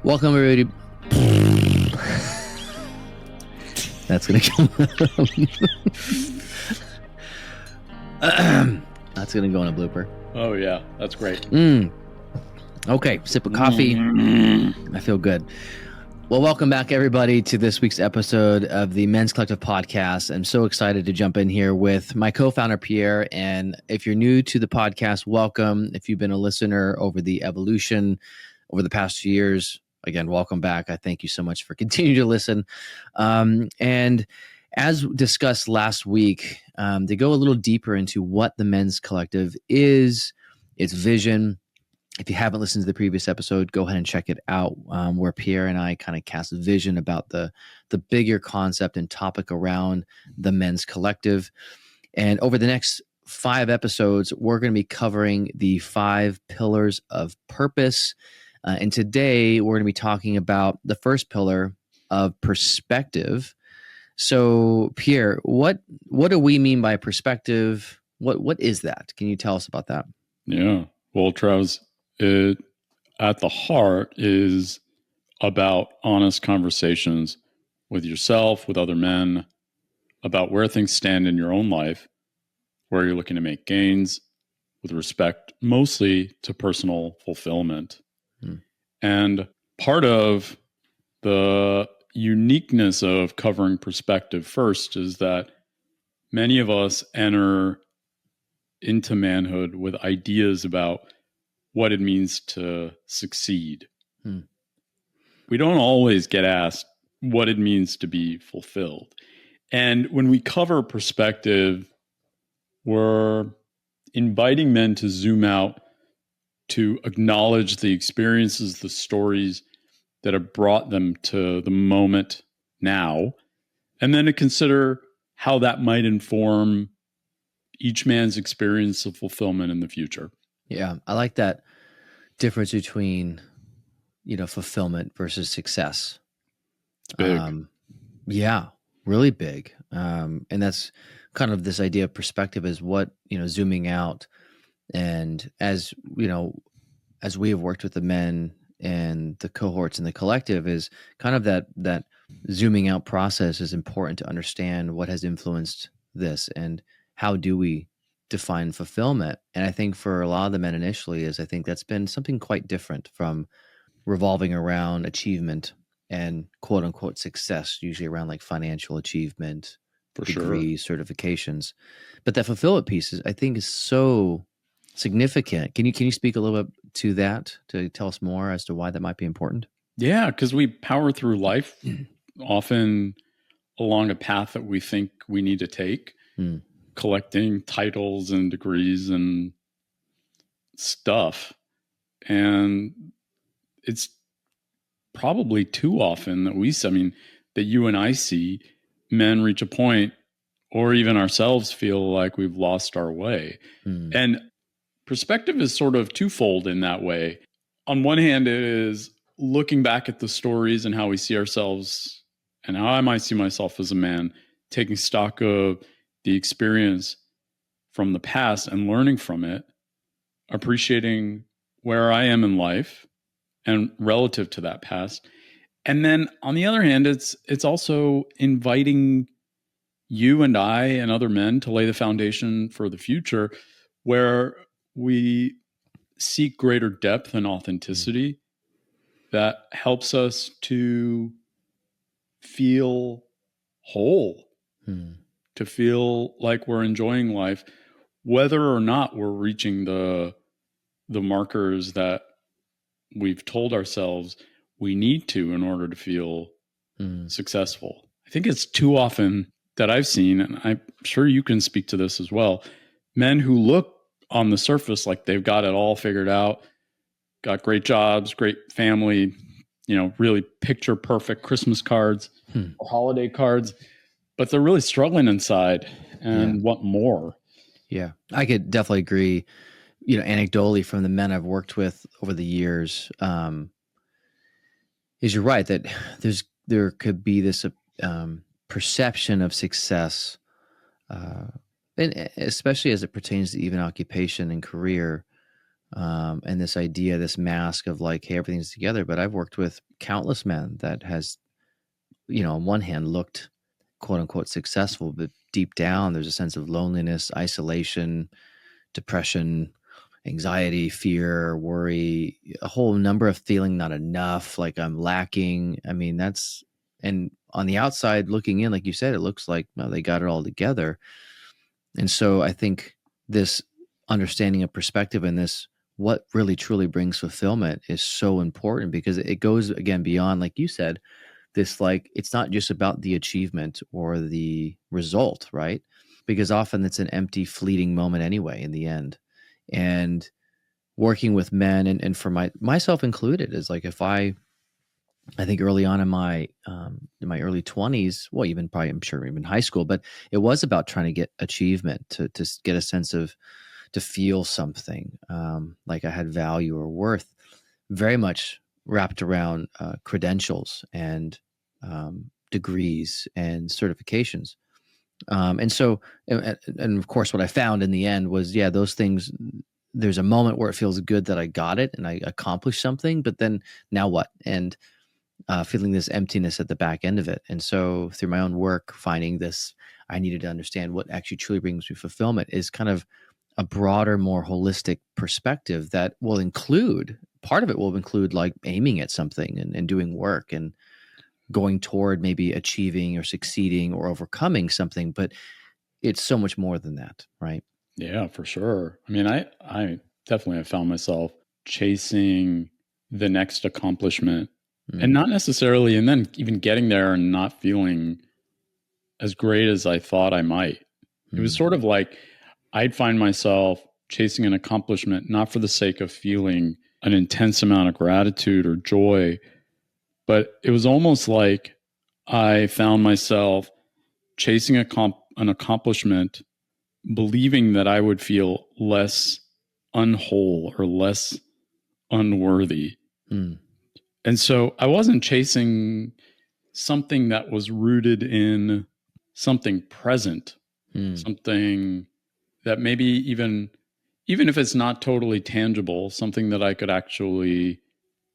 Welcome, everybody. That's gonna come. That's gonna go in a blooper. Oh yeah, that's great. Okay, sip of coffee. I feel good. Well, welcome back, everybody, to this week's episode of the Men's Collective podcast. I'm so excited to jump in here with my co-founder, Pierre. And if you're new to the podcast, welcome. If you've been a listener over the evolution over the past few years, again, welcome back. I thank you so much for continuing to listen. And as discussed last week, to go a little deeper into what the Men's Collective is, its vision. If you haven't listened to the previous episode, go ahead and check it out, where Pierre and I kind of cast a vision about the bigger concept and topic around the Men's Collective. And over the next 5 episodes, we're going to be covering the 5 pillars of purpose. And today, we're going to be talking about the first pillar of perspective. So, Pierre, what do we mean by perspective? What is that? Can you tell us about that? Yeah. Well, Travis, it at the heart is about honest conversations with yourself, with other men, about where things stand in your own life, where you're looking to make gains with respect mostly to personal fulfillment. And part of the uniqueness of covering perspective first is that many of us enter into manhood with ideas about what it means to succeed. We don't always get asked what it means to be fulfilled. And when we cover perspective, we're inviting men to zoom out, to acknowledge the experiences, the stories that have brought them to the moment now, and then to consider how that might inform each man's experience of fulfillment in the future. Yeah, I like that difference between, fulfillment versus success. It's big. Yeah, really big. And that's kind of this idea of perspective is what, zooming out. And as we have worked with the men and the cohorts in the collective, is kind of that zooming out process is important to understand what has influenced this and how do we define fulfillment. And I think for a lot of the men initially I think that's been something quite different from revolving around achievement and quote unquote success, usually around like financial achievement, For degrees, certifications. But that fulfillment piece I think is so significant. Can you speak a little bit to that, to tell us more as to why that might be important? Yeah, because we power through life often along a path that we think we need to take, collecting titles and degrees and stuff. And it's probably too often that you and I see men reach a point, or even ourselves feel like we've lost our way. And perspective is sort of twofold in that way. On one hand, it is looking back at the stories and how we see ourselves and how I might see myself as a man, taking stock of the experience from the past and learning from it, appreciating where I am in life and relative to that past. And then on the other hand, it's also inviting you and I and other men to lay the foundation for the future, where we seek greater depth and authenticity that helps us to feel whole, to feel like we're enjoying life, whether or not we're reaching the markers that we've told ourselves we need to in order to feel successful. I think it's too often that I've seen, and I'm sure you can speak to this as well, men who look on the surface like they've got it all figured out, got great jobs, great family, really picture perfect Christmas cards or holiday cards, but they're really struggling inside and want more. Yeah, I could definitely agree. Anecdotally from the men I've worked with over the years, is you're right that there could be this perception of success, and especially as it pertains to even occupation and career, And this idea, this mask of like, hey, everything's together. But I've worked with countless men that has, on one hand looked quote unquote successful, but deep down there's a sense of loneliness, isolation, depression, anxiety, fear, worry, a whole number of feeling not enough, like I'm lacking. I mean, and on the outside looking in, like you said, it looks like, well, they got it all together. And so I think this understanding of perspective and this, what really truly brings fulfillment is so important, because it goes again beyond, like you said, this, like, it's not just about the achievement or the result, right? Because often it's an empty, fleeting moment anyway, in the end. And working with men, and for myself included, is like, if I think early on in my early 20s, well, even probably, I'm sure even high school, but it was about trying to get achievement, to get a sense of, to feel something, like I had value or worth, very much wrapped around credentials and degrees and certifications. And so, and of course, what I found in the end was, yeah, those things, there's a moment where it feels good that I got it and I accomplished something, but then now what? And feeling this emptiness at the back end of it. And so through my own work, finding this, I needed to understand what actually truly brings me fulfillment is kind of a broader, more holistic perspective that will include, part of it will include like aiming at something and doing work and going toward maybe achieving or succeeding or overcoming something. But it's so much more than that, right? Yeah, for sure. I mean, I definitely have found myself chasing the next accomplishment, and not necessarily, and then even getting there and not feeling as great as I thought I might. It was sort of like I'd find myself chasing an accomplishment, not for the sake of feeling an intense amount of gratitude or joy, but it was almost like I found myself chasing an accomplishment, believing that I would feel less unwhole or less unworthy. And so I wasn't chasing something that was rooted in something present, something that maybe even if it's not totally tangible, something that I could actually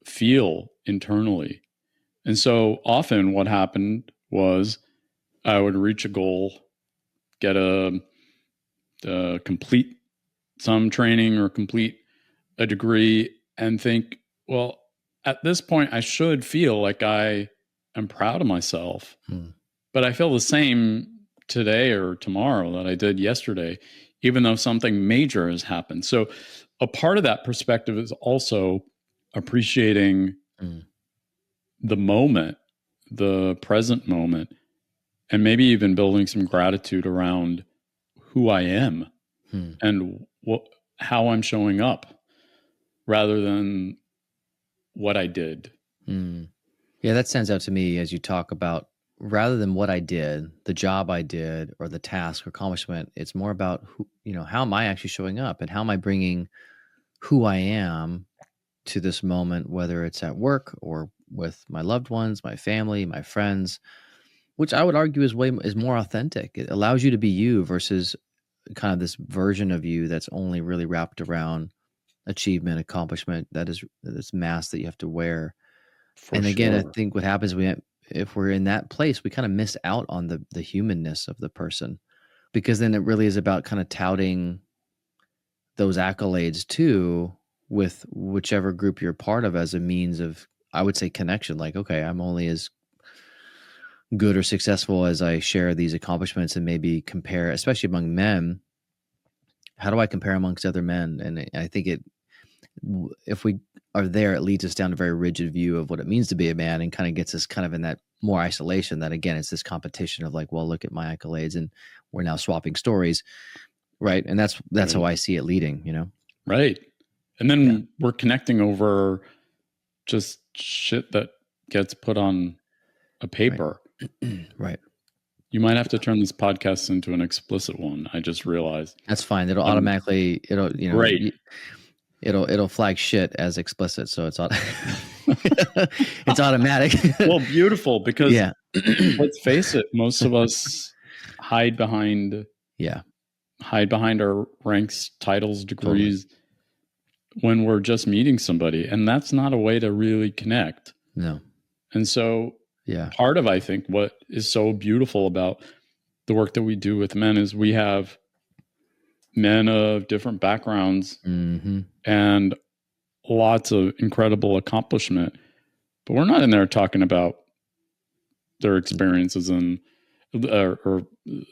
feel internally. And so often what happened was I would reach a goal, get a complete some training or complete a degree, and think, well, at this point, I should feel like I am proud of myself. But I feel the same today or tomorrow that I did yesterday, even though something major has happened. So a part of that perspective is also appreciating the moment, the present moment, and maybe even building some gratitude around who I am and how I'm showing up, rather than what I did. Yeah, that stands out to me as you talk about, rather than what I did, the job I did, or the task or accomplishment, it's more about who, how am I actually showing up, and how am I bringing who I am to this moment, whether it's at work or with my loved ones, my family, my friends, which I would argue is more authentic. It allows you to be you versus kind of this version of you that's only really wrapped around achievement, accomplishment, that is this mask that you have to wear. For And again, I sure. think what happens, if we're in that place, we kind of miss out on the humanness of the person, because then it really is about kind of touting those accolades too, with whichever group you're part of, as a means of, I would say, connection. Like, okay, I'm only as good or successful as I share these accomplishments, and maybe compare, especially among men. How do I compare amongst other men? And I think if we are there, it leads us down a very rigid view of what it means to be a man, and kind of gets us kind of in that more isolation, that again, it's this competition of like, well, look at my accolades, and we're now swapping stories. Right. And that's Right. how I see it leading, Right. And then we're connecting over just shit that gets put on a paper. Right. You might have to turn this podcast into an explicit one. I just realized. That's fine. It'll automatically, Great. It'll flag shit as explicit. So it's it's automatic. Well, beautiful, because let's face it, most of us hide behind our ranks, titles, degrees, when we're just meeting somebody, and that's not a way to really connect. No. And so yeah, part of, I think, what is so beautiful about the work that we do with men is we have men of different backgrounds and lots of incredible accomplishment, but we're not in there talking about their experiences or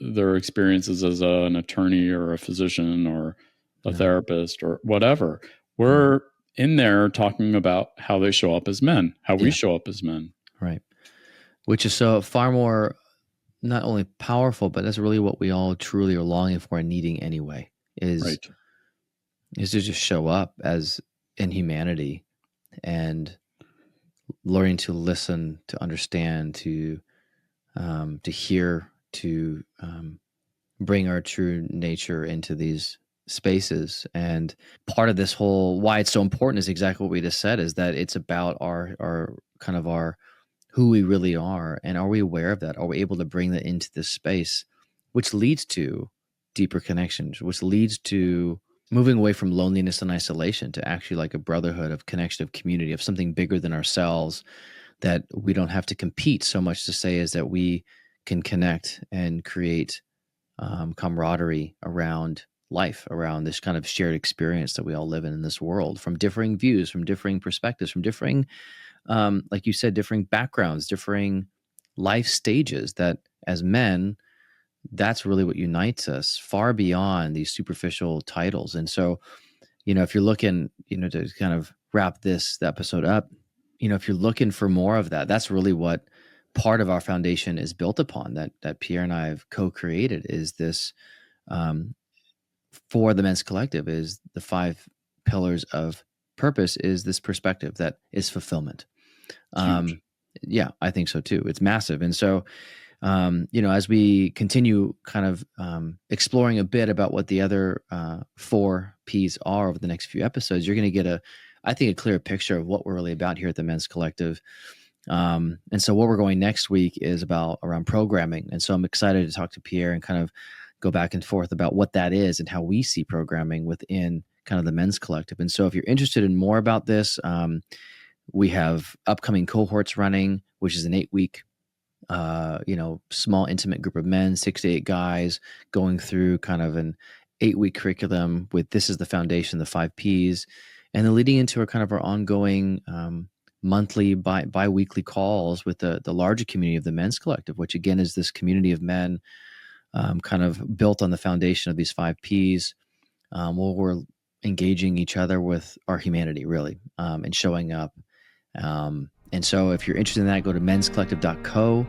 their experiences as an attorney or a physician or a therapist or whatever. We're in there talking about how they show up as men, how we show up as men. Right. Which is so far more not only powerful, but that's really what we all truly are longing for and needing anyway, is to just show up as in humanity and learning to listen, to understand, to hear, to bring our true nature into these spaces. And part of this whole why it's so important is exactly what we just said, is that it's about our kind of our who we really are. And are we aware of that? Are we able to bring that into this space, which leads to deeper connections, which leads to moving away from loneliness and isolation to actually like a brotherhood of connection, of community, of something bigger than ourselves, that we don't have to compete so much, to say is that we can connect and create camaraderie around life, around this kind of shared experience that we all live in this world, from differing views, from differing perspectives, from differing, like you said, differing backgrounds, differing life stages, that as men, that's really what unites us far beyond these superficial titles. And so, if you're looking, to kind of wrap the episode up, if you're looking for more of that, that's really what part of our foundation is built upon, that Pierre and I have co-created, is this, for the Men's Collective, is the 5 pillars of purpose, is this perspective that is fulfillment. Yeah, I think so too. It's massive. And so, as we continue kind of exploring a bit about what the other 4 P's are over the next few episodes, you're going to get I think, a clear picture of what we're really about here at the Men's Collective. And so what we're going next week is around programming. And so I'm excited to talk to Pierre and kind of go back and forth about what that is and how we see programming within kind of the Men's Collective. And so if you're interested in more about this, we have upcoming cohorts running, which is an 8-week small intimate group of men, 6 to 8 guys, going through kind of an 8-week curriculum with this is the foundation, the 5 P's, and then leading into our ongoing monthly, bi-weekly calls with the larger community of the Men's Collective, which again is this community of men kind of built on the foundation of these 5 P's, where we're engaging each other with our humanity, really, and showing up. And so if you're interested in that, go to menscollective.co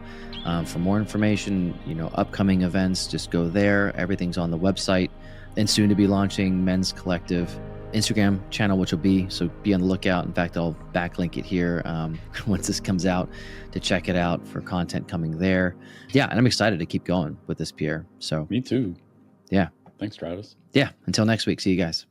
for more information, upcoming events, just go there. Everything's on the website, and soon to be launching Men's Collective Instagram channel, which will be on the lookout. In fact, I'll backlink it here once this comes out, to check it out for content coming there. Yeah. And I'm excited to keep going with this, Pierre. So me too. Yeah. Thanks, Travis. Yeah. Until next week. See you guys.